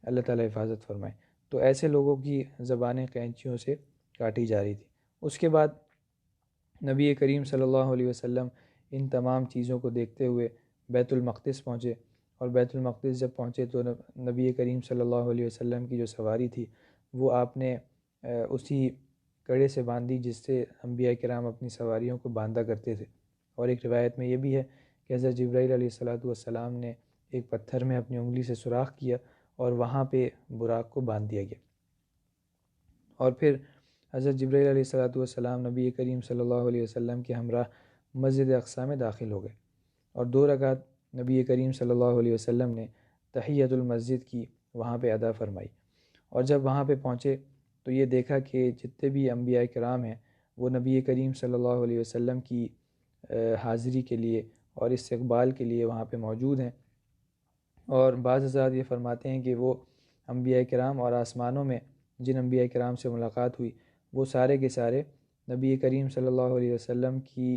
اللہ تعالیٰ حفاظت فرمائے۔ تو ایسے لوگوں کی زبانیں قینچیوں سے کاٹی جا رہی تھی۔ اس کے بعد نبی کریم صلی اللہ علیہ وسلم ان تمام چیزوں کو دیکھتے ہوئے بیت المقدس پہنچے، اور بیت المقدس جب پہنچے تو نبی کریم صلی اللہ علیہ وسلم کی جو سواری تھی وہ آپ نے اسی کڑے سے باندھی جس سے انبیاء کرام اپنی سواریوں کو باندھا کرتے تھے۔ اور ایک روایت میں یہ بھی ہے کہ حضرت جبرائیل علیہ السلام نے ایک پتھر میں اپنی انگلی سے سوراخ کیا اور وہاں پہ براق کو باندھ دیا گیا۔ اور پھر حضرت جبرائیل علیہ السلام نبی کریم صلی اللہ علیہ وسلم کے ہمراہ مسجد اقصی میں داخل ہو گئے، اور 2 رکعت نبی کریم صلی اللہ علیہ وسلم نے تحیۃ المسجد کی وہاں پہ ادا فرمائی۔ اور جب وہاں پہ پہنچے تو یہ دیکھا کہ جتنے بھی انبیاء کرام ہیں وہ نبی کریم صلی اللہ علیہ وسلم کی حاضری کے لیے اور استقبال کے لیے وہاں پہ موجود ہیں۔ اور بعض حضرات یہ فرماتے ہیں کہ وہ انبیاء کرام اور آسمانوں میں جن انبیاء کرام سے ملاقات ہوئی وہ سارے کے سارے نبی کریم صلی اللہ علیہ وسلم کی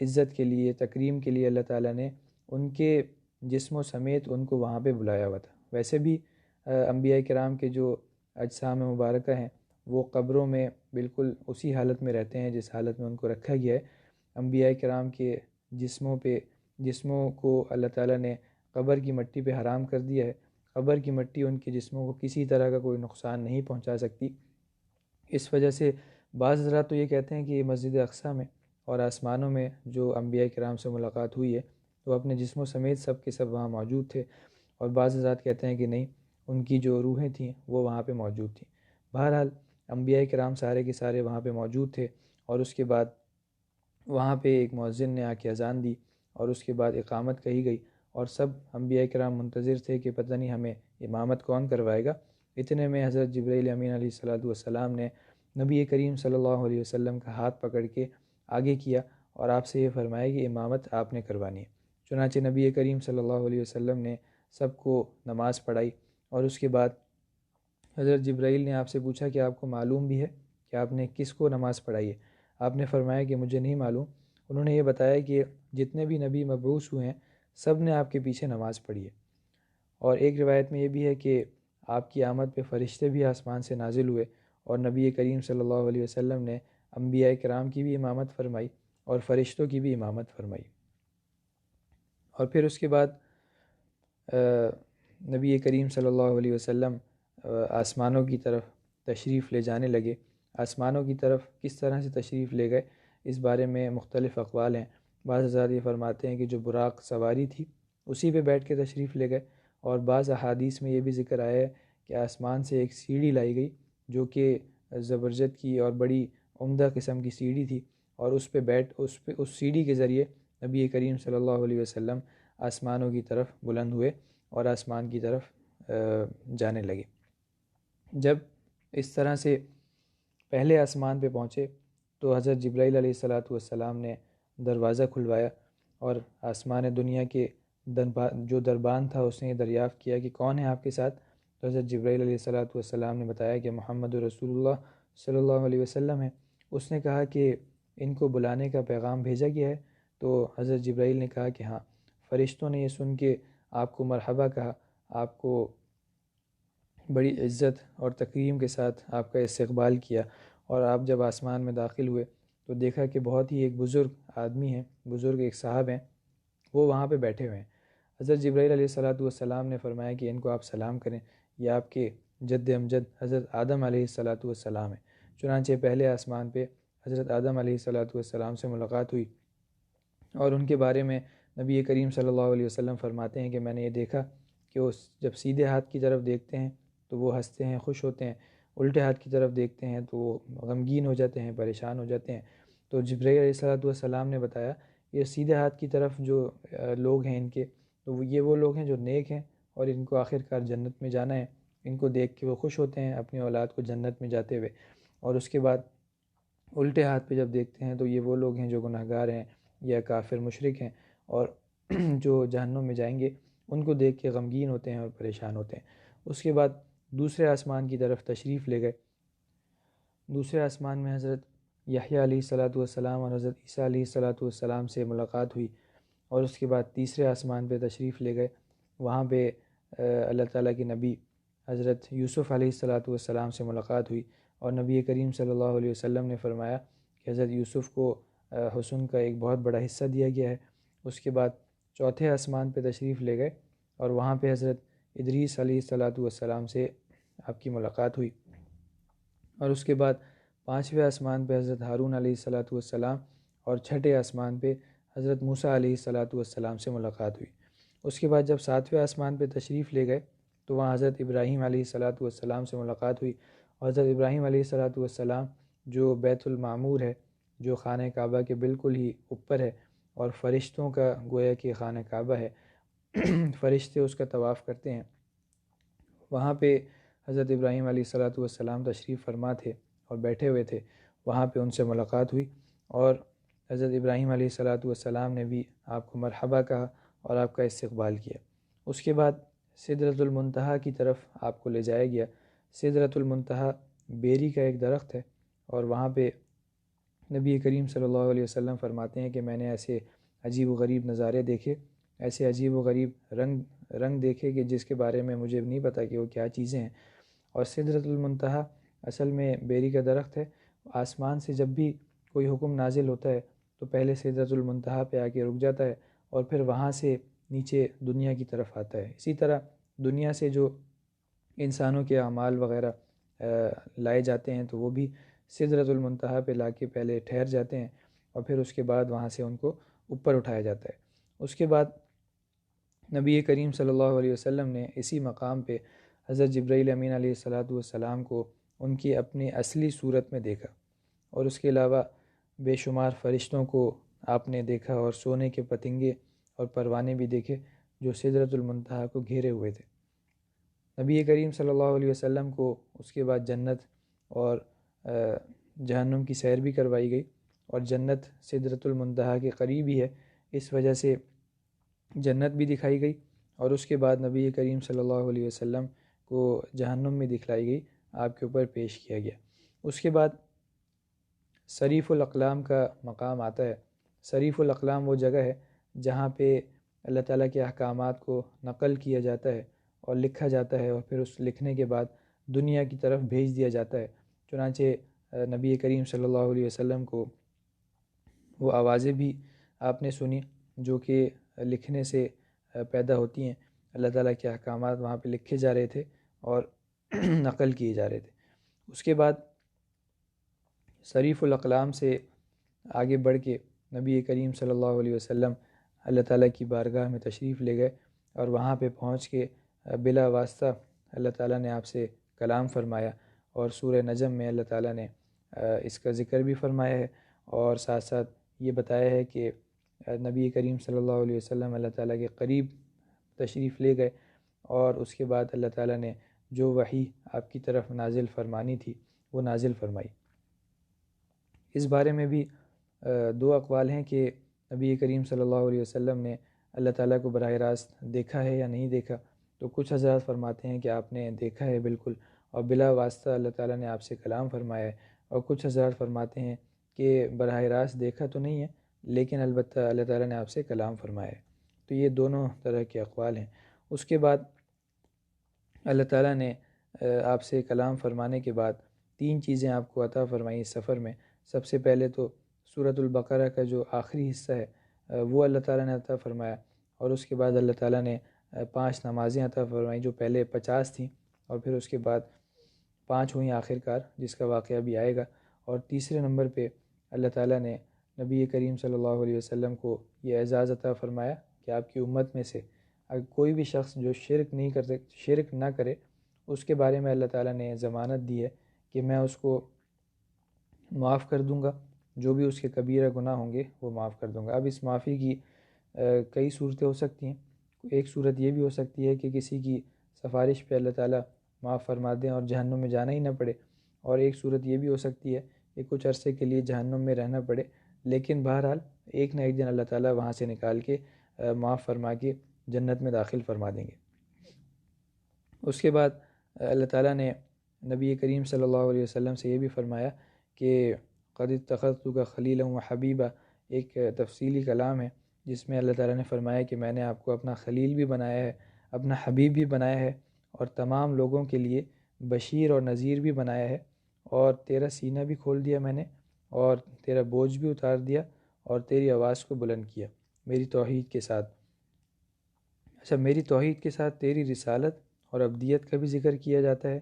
عزت کے لیے، تکریم کے لیے اللہ تعالیٰ نے ان کے جسم و سمیت ان کو وہاں پہ بلایا ہوا تھا۔ ویسے بھی انبیاء کرام کے جو اجسام مبارکہ ہیں وہ قبروں میں بالکل اسی حالت میں رہتے ہیں جس حالت میں ان کو رکھا گیا ہے۔ انبیاء کرام کے جسموں کو اللہ تعالیٰ نے قبر کی مٹی پہ حرام کر دیا ہے۔ قبر کی مٹی ان کے جسموں کو کسی طرح کا کوئی نقصان نہیں پہنچا سکتی۔ اس وجہ سے بعض حضرات تو یہ کہتے ہیں کہ یہ مسجد اقصی میں اور آسمانوں میں جو انبیاء کرام سے ملاقات ہوئی ہے تو اپنے جسموں سمیت سب کے سب وہاں موجود تھے، اور بعض حضرات کہتے ہیں کہ نہیں، ان کی جو روحیں تھیں وہ وہاں پہ موجود تھیں۔ بہرحال انبیاء کرام سارے کے سارے وہاں پہ موجود تھے، اور اس کے بعد وہاں پہ ایک مؤذن نے آ کے اذان دی اور اس کے بعد اقامت کہی گئی، اور سب انبیاء کرام منتظر تھے کہ پتہ نہیں ہمیں امامت کون کروائے گا۔ اتنے میں حضرت جبرائیل امین علیہ السلام نے نبی کریم صلی اللہ علیہ وسلم کا ہاتھ پکڑ کے آگے کیا اور آپ سے یہ فرمایا کہ امامت آپ نے کروانی ہے۔ چنانچہ نبی کریم صلی اللہ علیہ وسلم نے سب کو نماز پڑھائی، اور اس کے بعد حضرت جبرائیل نے آپ سے پوچھا کہ آپ کو معلوم بھی ہے کہ آپ نے کس کو نماز پڑھائی ہے؟ آپ نے فرمایا کہ مجھے نہیں معلوم۔ انہوں نے یہ بتایا کہ جتنے بھی نبی مبعوث ہوئے ہیں سب نے آپ کے پیچھے نماز پڑھی ہے۔ اور ایک روایت میں یہ بھی ہے کہ آپ کی آمد پہ فرشتے بھی آسمان سے نازل ہوئے، اور نبی کریم صلی اللہ علیہ وسلم نے انبیاء کرام کی بھی امامت فرمائی اور فرشتوں کی بھی امامت فرمائی۔ اور پھر اس کے بعد نبی کریم صلی اللہ علیہ وسلم آسمانوں کی طرف تشریف لے جانے لگے۔ آسمانوں کی طرف کس طرح سے تشریف لے گئے اس بارے میں مختلف اقوال ہیں۔ بعض حضرات یہ فرماتے ہیں کہ جو براق سواری تھی اسی پہ بیٹھ کے تشریف لے گئے، اور بعض احادیث میں یہ بھی ذکر آیا ہے کہ آسمان سے ایک سیڑھی لائی گئی جو کہ زبرجد کی اور بڑی عمدہ قسم کی سیڑھی تھی، اور اس سیڑھی کے ذریعے نبی کریم صلی اللہ علیہ وسلم آسمانوں کی طرف بلند ہوئے اور آسمان کی طرف جانے لگے۔ جب اس طرح سے پہلے آسمان پہ پہنچے تو حضرت جبرائیل علیہ السلام نے دروازہ کھلوایا، اور آسمان دنیا کے جو دربان تھا اس نے یہ دریافت کیا کہ کون ہے آپ کے ساتھ؟ تو حضرت جبرائیل علیہ السلام نے بتایا کہ محمد رسول اللہ صلی اللہ علیہ وسلم ہے۔ اس نے کہا کہ ان کو بلانے کا پیغام بھیجا گیا ہے؟ تو حضرت جبرائیل نے کہا کہ ہاں۔ فرشتوں نے یہ سن کے آپ کو مرحبا کہا، آپ کو بڑی عزت اور تکریم کے ساتھ آپ کا استقبال کیا، اور آپ جب آسمان میں داخل ہوئے تو دیکھا کہ بہت ہی ایک بزرگ آدمی ہیں، بزرگ ایک صاحب ہیں، وہ وہاں پہ بیٹھے ہوئے ہیں۔ حضرت جبرائیل علیہ السلام نے فرمایا کہ ان کو آپ سلام کریں، یہ آپ کے جد امجد حضرت آدم علیہ السلام ہیں۔ چنانچہ پہلے آسمان پہ حضرت آدم علیہ السلام سے ملاقات ہوئی، اور ان کے بارے میں نبی کریم صلی اللہ علیہ وسلم فرماتے ہیں کہ میں نے یہ دیکھا کہ وہ جب سیدھے ہاتھ کی طرف دیکھتے ہیں تو وہ ہنستے ہیں، خوش ہوتے ہیں، الٹے ہاتھ کی طرف دیکھتے ہیں تو وہ غمگین ہو جاتے ہیں، پریشان ہو جاتے ہیں۔ تو جبرائیل علیہ السلام نے بتایا یہ سیدھے ہاتھ کی طرف جو لوگ ہیں ان کے، تو یہ وہ لوگ ہیں جو نیک ہیں اور ان کو آخر کار جنت میں جانا ہے۔ ان کو دیکھ کے وہ خوش ہوتے ہیں اپنی اولاد کو جنت میں جاتے ہوئے۔ اور اس کے بعد الٹے ہاتھ پہ جب دیکھتے ہیں تو یہ وہ لوگ ہیں جو گناہ گار ہیں یا کافر مشرک ہیں، اور جو جہنم میں جائیں گے ان کو دیکھ کے غمگین ہوتے ہیں اور پریشان ہوتے ہیں۔ اس کے بعد دوسرے آسمان کی طرف تشریف لے گئے۔ دوسرے آسمان میں حضرت یحییٰ علیہ السلام اور حضرت عیسیٰ علیہ السلام سے ملاقات ہوئی، اور اس کے بعد تیسرے آسمان پہ تشریف لے گئے۔ وہاں پہ اللہ تعالیٰ کے نبی حضرت یوسف علیہ السلام سے ملاقات ہوئی، اور نبی کریم صلی اللہ علیہ وسلم نے فرمایا کہ حضرت یوسف کو حسن کا ایک بہت بڑا حصہ دیا گیا ہے۔ اس کے بعد چوتھے آسمان پہ تشریف لے گئے اور وہاں پہ حضرت ادریس علیہ السلام سے آپ کی ملاقات ہوئی، اور اس کے بعد پانچویں آسمان پہ حضرت ہارون علیہ السلام اور چھٹے آسمان پہ حضرت موسیٰ علیہ السلام سے ملاقات ہوئی۔ اس کے بعد جب ساتویں آسمان پہ تشریف لے گئے تو وہاں حضرت ابراہیم علیہ السلام سے ملاقات ہوئی، اور حضرت ابراہیم علیہ السلام جو بیت المعمور ہے، جو خانہ کعبہ کے بالکل ہی اوپر ہے اور فرشتوں کا گویا کہ خانہ کعبہ ہے، فرشتے اس کا طواف کرتے ہیں، وہاں پہ حضرت ابراہیم علیہ السلام تشریف فرما تھے اور بیٹھے ہوئے تھے۔ وہاں پہ ان سے ملاقات ہوئی اور حضرت ابراہیم علیہ السلام نے بھی آپ کو مرحبا کہا اور آپ کا استقبال کیا۔ اس کے بعد سدرۃ المنتہا کی طرف آپ کو لے جایا گیا۔ سدرۃ المنتہا بیری کا ایک درخت ہے، اور وہاں پہ نبی کریم صلی اللہ علیہ وسلم فرماتے ہیں کہ میں نے ایسے عجیب و غریب نظارے دیکھے، ایسے عجیب و غریب رنگ دیکھے کہ جس کے بارے میں مجھے نہیں پتہ کہ وہ کیا چیزیں ہیں۔ اور سدرۃ المنتہا اصل میں بیری کا درخت ہے۔ آسمان سے جب بھی کوئی حکم نازل ہوتا ہے تو پہلے سدرۃ المنتہا پہ آ کے رک جاتا ہے اور پھر وہاں سے نیچے دنیا کی طرف آتا ہے۔ اسی طرح دنیا سے جو انسانوں کے اعمال وغیرہ لائے جاتے ہیں تو وہ بھی سدرۃ المنتہا پہ لا کے پہلے ٹھہر جاتے ہیں، اور پھر اس کے بعد وہاں سے ان کو اوپر اٹھایا جاتا ہے۔ اس کے بعد نبی کریم صلی اللہ علیہ وسلم نے اسی مقام پہ حضرت جبرائیل امین علیہ السلام کو ان کی اپنی اصلی صورت میں دیکھا، اور اس کے علاوہ بے شمار فرشتوں کو آپ نے دیکھا، اور سونے کے پتنگے اور پروانے بھی دیکھے جو سدرۃ المنتہا کو گھیرے ہوئے تھے۔ نبی کریم صلی اللہ علیہ وسلم کو اس کے بعد جنت اور جہنم کی سیر بھی کروائی گئی، اور جنت سدرۃ المنتہا کے قریب ہی ہے، اس وجہ سے جنت بھی دکھائی گئی، اور اس کے بعد نبی کریم صلی اللہ علیہ وسلم کو جہنم میں دکھلائی گئی، آپ کے اوپر پیش کیا گیا۔ اس کے بعد صریف الاقلام کا مقام آتا ہے۔ صریف الاقلام وہ جگہ ہے جہاں پہ اللہ تعالیٰ کے احکامات کو نقل کیا جاتا ہے اور لکھا جاتا ہے، اور پھر اس لکھنے کے بعد دنیا کی طرف بھیج دیا جاتا ہے۔ چنانچہ نبی کریم صلی اللہ علیہ وسلم کو وہ آوازیں بھی آپ نے سنی جو کہ لکھنے سے پیدا ہوتی ہیں۔ اللہ تعالیٰ کے احکامات وہاں پہ لکھے جا رہے تھے اور نقل کیے جا رہے تھے۔ اس کے بعد صریف الاقلام سے آگے بڑھ کے نبی کریم صلی اللہ علیہ وسلم اللہ تعالیٰ کی بارگاہ میں تشریف لے گئے، اور وہاں پہ پہنچ کے بلا واسطہ اللہ تعالیٰ نے آپ سے کلام فرمایا، اور سورہ نجم میں اللہ تعالیٰ نے اس کا ذکر بھی فرمایا ہے، اور ساتھ ساتھ یہ بتایا ہے کہ نبی کریم صلی اللہ علیہ وسلم اللہ تعالیٰ کے قریب تشریف لے گئے، اور اس کے بعد اللہ تعالیٰ نے جو وحی آپ کی طرف نازل فرمانی تھی وہ نازل فرمائی۔ اس بارے میں بھی دو اقوال ہیں کہ نبی کریم صلی اللہ علیہ وسلم نے اللہ تعالیٰ کو براہ راست دیکھا ہے یا نہیں دیکھا۔ تو کچھ حضرات فرماتے ہیں کہ آپ نے دیکھا ہے بالکل، اور بلا واسطہ اللہ تعالیٰ نے آپ سے کلام فرمایا ہے، اور کچھ حضرات فرماتے ہیں کہ براہ راست دیکھا تو نہیں ہے لیکن البتہ اللہ تعالیٰ نے آپ سے کلام فرمایا ہے۔ تو یہ دونوں طرح کے اقوال ہیں۔ اس کے بعد اللہ تعالیٰ نے آپ سے کلام فرمانے کے بعد تین چیزیں آپ کو عطا فرمائی اس سفر میں۔ سب سے پہلے تو سورۃ البقرہ کا جو آخری حصہ ہے وہ اللہ تعالیٰ نے عطا فرمایا، اور اس کے بعد اللہ تعالیٰ نے 5 نمازیں عطا فرمائیں جو پہلے 50 تھیں، اور پھر اس کے بعد 5 ہوئیں آخر کار، جس کا واقعہ بھی آئے گا۔ اور تیسرے نمبر پہ اللہ تعالیٰ نے نبی کریم صلی اللہ علیہ وسلم کو یہ اعزاز عطا فرمایا کہ آپ کی امت میں سے اگر کوئی بھی شخص جو شرک نہ کرے، اس کے بارے میں اللہ تعالیٰ نے ضمانت دی ہے کہ میں اس کو معاف کر دوں گا، جو بھی اس کے کبیرہ گناہ ہوں گے وہ معاف کر دوں گا۔ اب اس معافی کی کئی صورتیں ہو سکتی ہیں۔ ایک صورت یہ بھی ہو سکتی ہے کہ کسی کی سفارش پہ اللہ تعالیٰ معاف فرما دیں اور جہنم میں جانا ہی نہ پڑے، اور ایک صورت یہ بھی ہو سکتی ہے کہ کچھ عرصے کے لیے جہنم میں رہنا پڑے، لیکن بہرحال ایک نہ ایک دن اللہ تعالیٰ وہاں سے نکال کے معاف فرما کے جنت میں داخل فرما دیں گے۔ اس کے بعد اللہ تعالیٰ نے نبی کریم صلی اللہ علیہ وسلم سے یہ بھی فرمایا کہ قد اتخذتک خلیلا و حبیبا، ایک تفصیلی کلام ہے جس میں اللہ تعالیٰ نے فرمایا کہ میں نے آپ کو اپنا خلیل بھی بنایا ہے، اپنا حبیب بھی بنایا ہے، اور تمام لوگوں کے لیے بشیر اور نذیر بھی بنایا ہے، اور تیرا سینہ بھی کھول دیا میں نے، اور تیرا بوجھ بھی اتار دیا، اور تیری آواز کو بلند کیا میری توحید کے ساتھ۔ اچھا، میری توحید کے ساتھ تیری رسالت اور ابدیت کا بھی ذکر کیا جاتا ہے،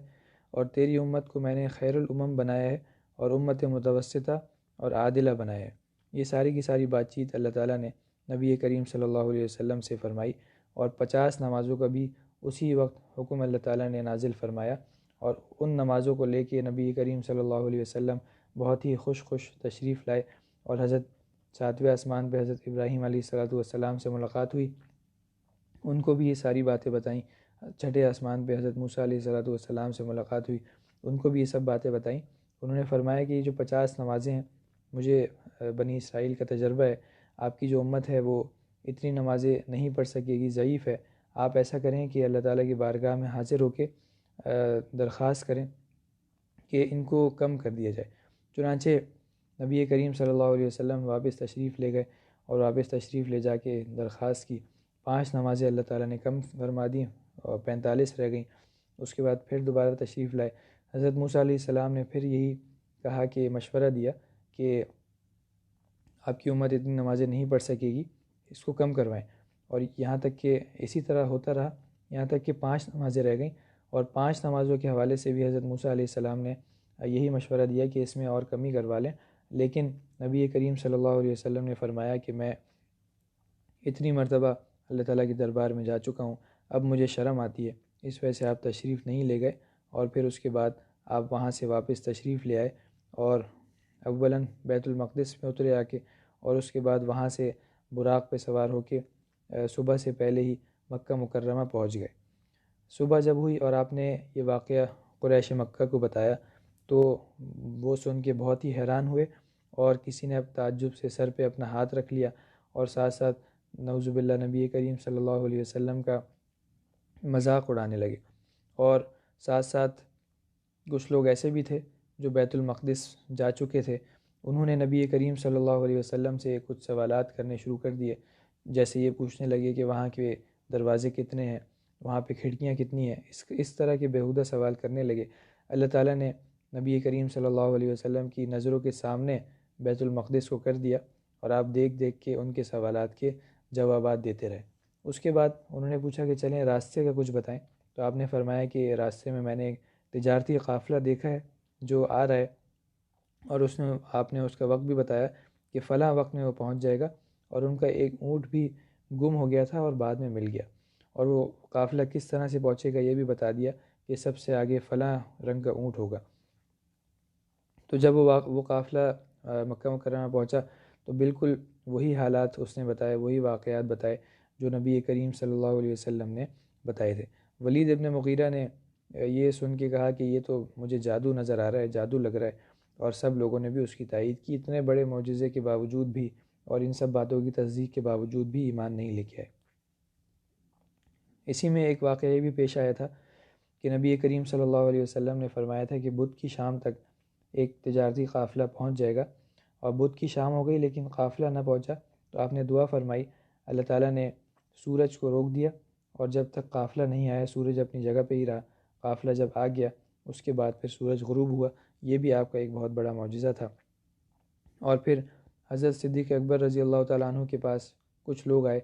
اور تیری امت کو میں نے خیر الامم بنایا ہے اور امت متوسطہ اور عادلہ بنایا ہے۔ یہ ساری کی ساری بات چیت اللہ تعالیٰ نے نبی کریم صلی اللہ علیہ وسلم سے فرمائی، اور 50 نمازوں کا بھی اسی وقت حکم اللہ تعالیٰ نے نازل فرمایا، اور ان نمازوں کو لے کے نبی کریم صلی اللہ علیہ وسلم بہت ہی خوش تشریف لائے، اور حضرت 7ویں آسمان پہ حضرت ابراہیم علیہ السلام سے ملاقات ہوئی، ان کو بھی یہ ساری باتیں بتائیں۔ 6ٹھے آسمان پہ حضرت موسیٰ علیہ السلام سے ملاقات ہوئی، ان کو بھی یہ سب باتیں بتائیں۔ انہوں نے فرمایا کہ یہ جو 50 نمازیں ہیں، مجھے بنی اسرائیل کا تجربہ ہے، آپ کی جو امت ہے وہ اتنی نمازیں نہیں پڑھ سکے گی، ضعیف ہے۔ آپ ایسا کریں کہ اللہ تعالیٰ کی بارگاہ میں حاضر ہو کے درخواست کریں کہ ان کو کم کر دیا جائے۔ چنانچہ نبی کریم صلی اللہ علیہ وسلم واپس تشریف لے گئے، اور واپس تشریف لے جا کے درخواست کی۔ 5 نمازیں اللہ تعالیٰ نے کم فرما دیں اور 45 رہ گئیں۔ اس کے بعد پھر دوبارہ تشریف لائے۔ حضرت موسیٰ علیہ السلام نے پھر یہی کہا کہ مشورہ دیا کہ آپ کی امت اتنی نمازیں نہیں پڑھ سکے گی، اس کو کم کروائیں، اور یہاں تک کہ اسی طرح ہوتا رہا، یہاں تک کہ 5 نمازیں رہ گئیں، اور 5 نمازوں کے حوالے سے بھی حضرت موسیٰ علیہ السلام نے یہی مشورہ دیا کہ اس میں اور کمی کروا لیں، لیکن نبی کریم صلی اللہ علیہ وسلم نے فرمایا کہ میں اتنی مرتبہ اللہ تعالیٰ کے دربار میں جا چکا ہوں، اب مجھے شرم آتی ہے، اس وجہ سے آپ تشریف نہیں لے گئے، اور پھر اس کے بعد آپ وہاں سے واپس تشریف لے آئے، اور اولاً بیت المقدس میں اترے آ کے، اور اس کے بعد وہاں سے براق پہ سوار ہو کے صبح سے پہلے ہی مکہ مکرمہ پہنچ گئے۔ صبح جب ہوئی اور آپ نے یہ واقعہ قریش مکہ کو بتایا، تو وہ سن کے بہت ہی حیران ہوئے، اور کسی نے اب تعجب سے سر پہ اپنا ہاتھ رکھ لیا، اور ساتھ ساتھ نعوذ باللہ نبی کریم صلی اللہ علیہ وسلم کا مذاق اڑانے لگے، اور ساتھ ساتھ کچھ لوگ ایسے بھی تھے جو بیت المقدس جا چکے تھے، انہوں نے نبی کریم صلی اللہ علیہ وسلم سے کچھ سوالات کرنے شروع کر دیے، جیسے یہ پوچھنے لگے کہ وہاں کے دروازے کتنے ہیں، وہاں پہ کھڑکیاں کتنی ہیں، اس طرح کے بیہودہ سوال کرنے لگے۔ اللہ تعالیٰ نے نبی کریم صلی اللہ علیہ وسلم کی نظروں کے سامنے بیت المقدس کو کر دیا، اور آپ دیکھ دیکھ کے ان کے سوالات کے جوابات دیتے رہے۔ اس کے بعد انہوں نے پوچھا کہ چلیں راستے کا کچھ بتائیں، تو آپ نے فرمایا کہ راستے میں نے ایک تجارتی قافلہ دیکھا ہے جو آ رہا ہے، اور آپ نے اس کا وقت بھی بتایا کہ فلاں وقت میں وہ پہنچ جائے گا، اور ان کا ایک اونٹ بھی گم ہو گیا تھا اور بعد میں مل گیا، اور وہ قافلہ کس طرح سے پہنچے گا یہ بھی بتا دیا کہ سب سے آگے فلاں رنگ کا اونٹ ہوگا۔ تو جب وہ قافلہ مکہ مکرمہ پہنچا تو بالکل وہی حالات اس نے بتائے، وہی واقعات بتائے جو نبی کریم صلی اللہ علیہ وسلم نے بتائے تھے۔ ولید ابن مغیرہ نے یہ سن کے کہا کہ یہ تو مجھے جادو نظر آ رہا ہے، جادو لگ رہا ہے، اور سب لوگوں نے بھی اس کی تائید کی۔ اتنے بڑے معجزے کے باوجود بھی اور ان سب باتوں کی تصدیق کے باوجود بھی ایمان نہیں لے کے آئے۔ اسی میں ایک واقعہ یہ بھی پیش آیا تھا کہ نبی کریم صلی اللہ علیہ وسلم نے فرمایا تھا کہ بدھ کی شام تک ایک تجارتی قافلہ پہنچ جائے گا، اور بدھ کی شام ہو گئی لیکن قافلہ نہ پہنچا، تو آپ نے دعا فرمائی، اللہ تعالیٰ نے سورج کو روک دیا، اور جب تک قافلہ نہیں آیا سورج اپنی جگہ پہ ہی رہا۔ قافلہ جب آ گیا اس کے بعد پھر سورج غروب ہوا، یہ بھی آپ کا ایک بہت بڑا معجزہ تھا۔ اور پھر حضرت صدیق اکبر رضی اللہ تعالیٰ عنہ کے پاس کچھ لوگ آئے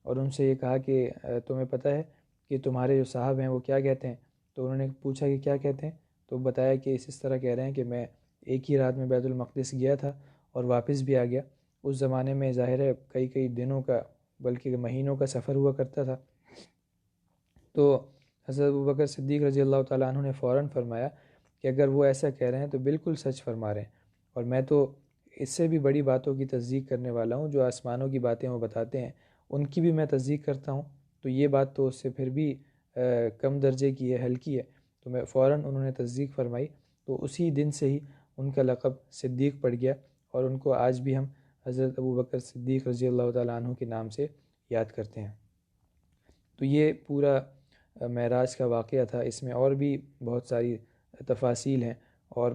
اور ان سے یہ کہا کہ تمہیں پتہ ہے کہ تمہارے جو صاحب ہیں وہ کیا کہتے ہیں؟ تو انہوں نے پوچھا کہ کیا کہتے ہیں؟ تو بتایا کہ اس طرح کہہ رہے ہیں کہ میں ایک ہی رات میں بیت المقدس گیا تھا اور واپس بھی آ گیا۔ اس زمانے میں ظاہر ہے کئی دنوں کا بلکہ مہینوں کا سفر ہوا کرتا تھا۔ تو حضرت ابوبکر صدیق رضی اللہ تعالیٰ عنہ نے فوراً فرمایا کہ اگر وہ ایسا کہہ رہے ہیں تو بالکل سچ فرما رہے ہیں، اور میں تو اس سے بھی بڑی باتوں کی تصدیق کرنے والا ہوں، جو آسمانوں کی باتیں وہ بتاتے ہیں ان کی بھی میں تصدیق کرتا ہوں، تو یہ بات تو اس سے پھر بھی کم درجے کی ہے، ہلکی ہے۔ تو میں فوراً انہوں نے تصدیق فرمائی، تو اسی دن سے ہی ان کا لقب صدیق پڑ گیا، اور ان کو آج بھی ہم حضرت ابوبکر صدیق رضی اللہ تعالیٰ عنہ کے نام سے یاد کرتے ہیں۔ تو یہ پورا معراج کا واقعہ تھا، اس میں اور بھی بہت ساری تفاصیل ہیں اور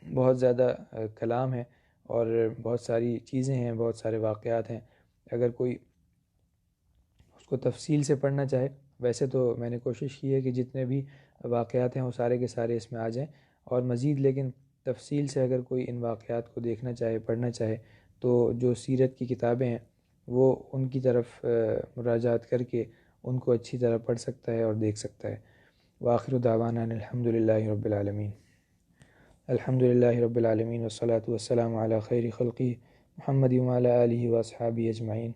بہت زیادہ کلام ہے اور بہت ساری چیزیں ہیں، بہت سارے واقعات ہیں۔ اگر کوئی اس کو تفصیل سے پڑھنا چاہے، ویسے تو میں نے کوشش کی ہے کہ جتنے بھی واقعات ہیں وہ سارے کے سارے اس میں آ جائیں، اور مزید لیکن تفصیل سے اگر کوئی ان واقعات کو دیکھنا چاہے، پڑھنا چاہے، تو جو سیرت کی کتابیں ہیں وہ ان کی طرف مراجعات کر کے ان کو اچھی طرح پڑھ سکتا ہے اور دیکھ سکتا ہے۔ وآخر دعوانا الحمد للہ رب العالمین۔ الحمد للہ رب العالمین والصلاة والسلام علی خیر خلقی محمد وعلی آلہ واصحابہ اجمعین،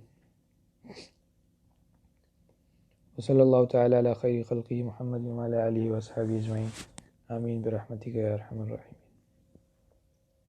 وصلی اللہ تعالی علی خیر خلقی محمد وعلی آلہ واصحابہ اجمعین، آمین برحمتک یا ارحم الراحمین۔